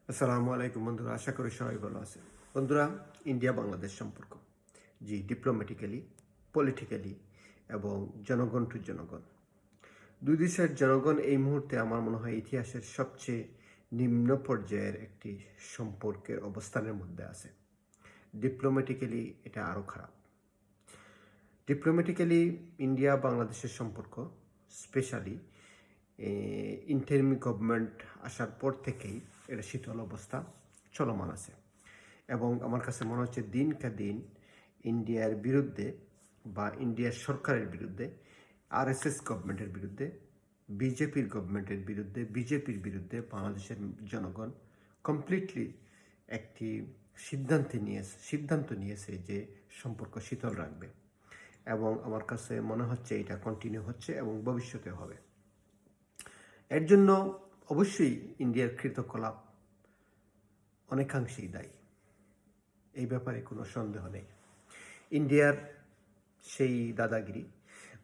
আসসালামু আলাইকুম বন্ধুরা, আশা করি সবাই ভালো আছেন। বন্ধুরা, ইন্ডিয়া বাংলাদেশ সম্পর্ক, জি, ডিপ্লোম্যাটিক্যালি, পলিটিক্যালি এবং জনগণ টু জনগণ, দুই দেশের জনগণ এই মুহূর্তে আমার মনে হয় ইতিহাসের সবচেয়ে নিম্ন পর্যায়ের একটি সম্পর্কের অবস্থানের মধ্যে আছে। ডিপ্লোম্যাটিক্যালি এটা আরও খারাপ। ডিপ্লোম্যাটিক্যালি ইন্ডিয়া বাংলাদেশের সম্পর্ক, স্পেশালি ইন্টারিম গভর্নমেন্ট আসার পর থেকেই এটা শীতল অবস্থা চলমান আছে। এবং আমার কাছে মনে হচ্ছে দিনকে দিন ইন্ডিয়ার বিরুদ্ধে বা ইন্ডিয়ার সরকারের বিরুদ্ধে, আরএসএস গভর্নমেন্টের বিরুদ্ধে, বিজেপির গভর্নমেন্টের বিরুদ্ধে, বিজেপির বিরুদ্ধে বাংলাদেশের জনগণ কমপ্লিটলি একটি সিদ্ধান্ত নিয়েছে যে সম্পর্ক শীতল রাখবে। এবং আমার কাছে মনে হচ্ছে এটা কন্টিনিউ হচ্ছে এবং ভবিষ্যতে হবে। এর জন্য অবশ্যই ইন্ডিয়ার কৃতকলাপ অনেকাংশেই দায়ী, এই ব্যাপারে কোনো সন্দেহ নেই। ইন্ডিয়ার সেই দাদাগিরি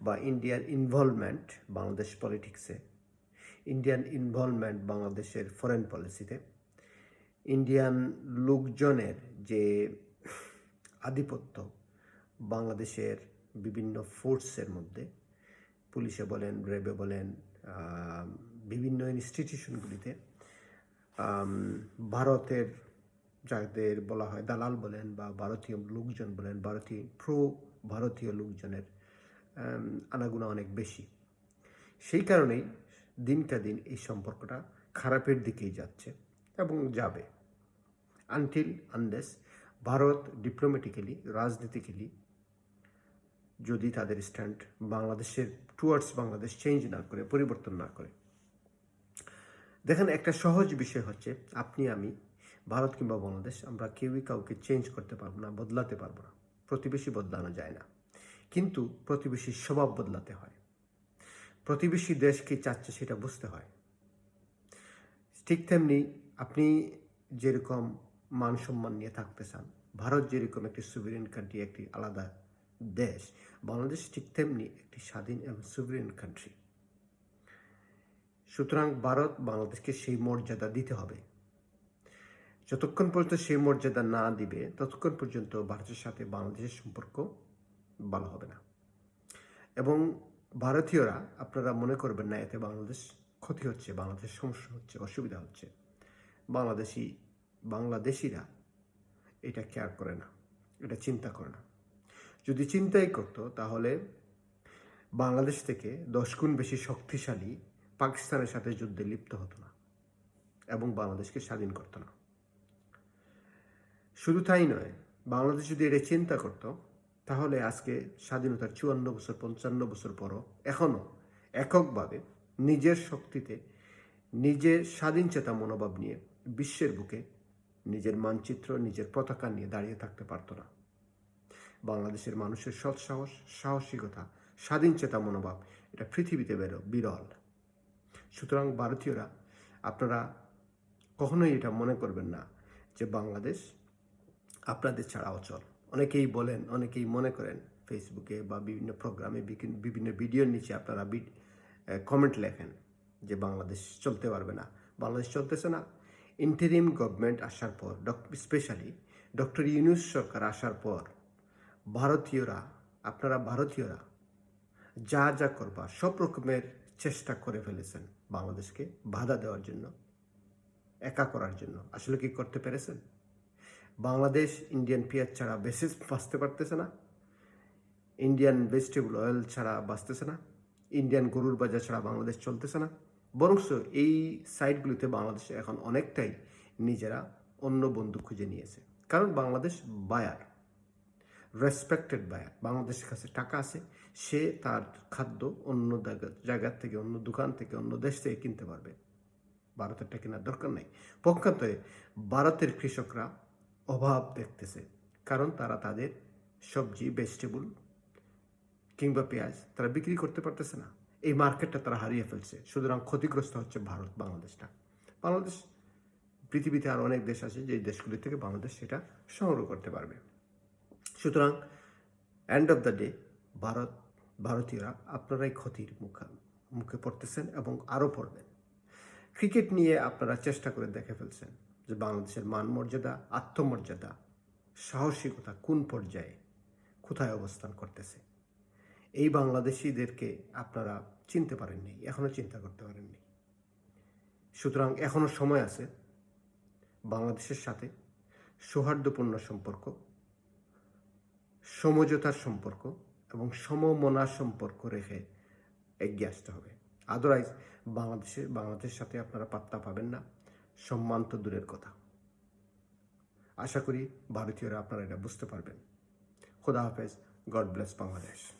বা ইন্ডিয়ার ইনভলভমেন্ট বাংলাদেশ পলিটিক্সে, ইন্ডিয়ান ইনভলভমেন্ট বাংলাদেশের ফরেন পলিসিতে, ইন্ডিয়ান লোকজনের যে আধিপত্য বাংলাদেশের বিভিন্ন ফোর্সের মধ্যে, পুলিশে বলেন, র্যাবে বলেন, বিভিন্ন ইনস্টিটিউশনগুলিতে, ভারতের যাদের বলা হয় দালাল বলেন বা ভারতীয় লোকজন বলেন, ভারতীয় লোকজনের আনাগোনা অনেক বেশি। সেই কারণেই দিনটা দিন এই সম্পর্কটা খারাপের দিকেই যাচ্ছে এবং যাবে, আনলেস ভারত ডিপ্লোম্যাটিক্যালি, রাজনীতিক্যালি যদি তাদের স্ট্যান্ড বাংলাদেশের টুয়ার্ডস বাংলাদেশ চেঞ্জ না করে, পরিবর্তন না করে। দেখেন, একটা সহজ বিষয় হচ্ছে, আপনি আমি, ভারত কিংবা বাংলাদেশ, আমরা কেউই কাউকে চেঞ্জ করতে পারবো না, বদলাতে পারবো না। প্রতিবেশী বদলানো যায় না, কিন্তু প্রতিবেশীর স্বভাব বদলাতে হয়। প্রতিবেশী দেশ কি চাচ্ছে সেটা বুঝতে হয়। ঠিক তেমনি আপনি যেরকম মান সম্মান নিয়ে থাকতে চান, ভারত যেরকম একটি সুভেরেন কান্ট্রি, একটি আলাদা দেশ, বাংলাদেশ ঠিক তেমনি একটি স্বাধীন এবং সুভেরেন কান্ট্রি। সুতরাং ভারত বাংলাদেশকে সেই মর্যাদা দিতে হবে। যতক্ষণ পর্যন্ত সেই মর্যাদা না দিবে, ততক্ষণ পর্যন্ত ভারতের সাথে বাংলাদেশের সম্পর্ক ভালো হবে না। এবং ভারতীয়রা, আপনারা মনে করবেন না এতে বাংলাদেশ ক্ষতি হচ্ছে, বাংলাদেশ সমস্যা হচ্ছে, অসুবিধা হচ্ছে। বাংলাদেশিরা এটা কেয়ার করে না, এটা চিন্তা করে না। যদি চিন্তাই করতো, তাহলে বাংলাদেশ থেকে 10 গুণ বেশি শক্তিশালী পাকিস্তানের সাথে যুদ্ধে লিপ্ত হতো না এবং বাংলাদেশকে স্বাধীন করতো না। শুধু তাই নয়, বাংলাদেশ যদি এটা চিন্তা করত, তাহলে আজকে স্বাধীনতার 54 বছর, 55 বছর পরও এখনও এককভাবে নিজের শক্তিতে, নিজের স্বাধীনচেতা মনোভাব নিয়ে বিশ্বের বুকে নিজের মানচিত্র, নিজের পতাকা নিয়ে দাঁড়িয়ে থাকতে পারত না। বাংলাদেশের মানুষের সৎসাহস, সাহসিকতা, স্বাধীনচেতা মনোভাব, এটা পৃথিবীতে বিরল। সুতরাং ভারতীয়রা, আপনারা কখনোই এটা মনে করবেন না যে বাংলাদেশ আপনাদের ছাড়া অচল। অনেকেই বলেন, অনেকেই মনে করেন, ফেসবুকে বা বিভিন্ন প্রোগ্রামে, বিভিন্ন ভিডিওর নিচে আপনারা কমেন্ট লেখেন যে বাংলাদেশ চলতে পারবে না, বাংলাদেশ চলতেছে না। ইন্টারিম গভর্নমেন্ট আসার পর, স্পেশালি ডক্টর ইউনূস সরকার আসার পর, ভারতীয়রা যা যা করবার সব রকমের চেষ্টা করে ফেলেছেন বাংলাদেশকে বাধা দেওয়ার জন্য, একা করার জন্য। আসলে কি করতে পেরেছেন? বাংলাদেশ ইন্ডিয়ান পেঁয়াজ ছাড়া বাঁচতে পারতেছে না, ইন্ডিয়ান ভেজিটেবল অয়েল ছাড়া বাঁচতেছে না, ইন্ডিয়ান গরুর বাজার ছাড়া বাংলাদেশ চলতেছে না। বরঞ্চ এই সাইটগুলিতে বাংলাদেশ এখন অনেকটাই নিজেরা অন্য বন্ধু খুঁজে নিয়েছে। কারণ বাংলাদেশ বায়ার, রেসপেক্টেড বায়ার। বাংলাদেশের কাছে টাকা আছে, সে তার খাদ্য অন্য জায়গার থেকে, অন্য দোকান থেকে, অন্য দেশ থেকে কিনতে পারবে। ভারতেরটা কেনার দরকার নেই। পক্ষান্তরে ভারতের কৃষকরা অভাব দেখতেছে, কারণ তারা তাদের সবজি, ভেজিটেবল কিংবা পেঁয়াজ তারা বিক্রি করতে পারতেছে না। এই মার্কেটটা তারা হারিয়ে ফেলছে। সুতরাং ক্ষতিগ্রস্ত হচ্ছে ভারত, বাংলাদেশ পৃথিবীতে আর অনেক দেশ আছে যে দেশগুলি থেকে বাংলাদেশ সেটা সংগ্রহ করতে পারবে। সুতরাং এন্ড অফ দ্য ডে ভারতীয়রা আপনারাই ক্ষতির মুখে পড়তেছেন এবং আরও পড়বেন। ক্রিকেট নিয়ে আপনারা চেষ্টা করে দেখে ফেলছেন, যে বাংলাদেশের মান মর্যাদা, আত্মমর্যাদা, সাহসিকতা কোন পর্যায়ে, কোথায় অবস্থান করতেছে। এই বাংলাদেশিদেরকে আপনারা চিনতে পারেননি, এখনও চিন্তা করতে পারেননি। সুতরাং এখনও সময় আছে বাংলাদেশের সাথে সৌহার্দ্যপূর্ণ সম্পর্ক, সমঝোতার সম্পর্ক এবং সমমনার সম্পর্ক রেখে এগিয়ে আসতে হবে। আদারওয়াইজ বাংলাদেশের সাথে আপনারা পাত্তা পাবেন না, সম্মান তো দূরের কথা। আশা করি ভারতীয়রা আপনারা এটা বুঝতে পারবেন। খোদা হাফেজ। God bless Bangladesh.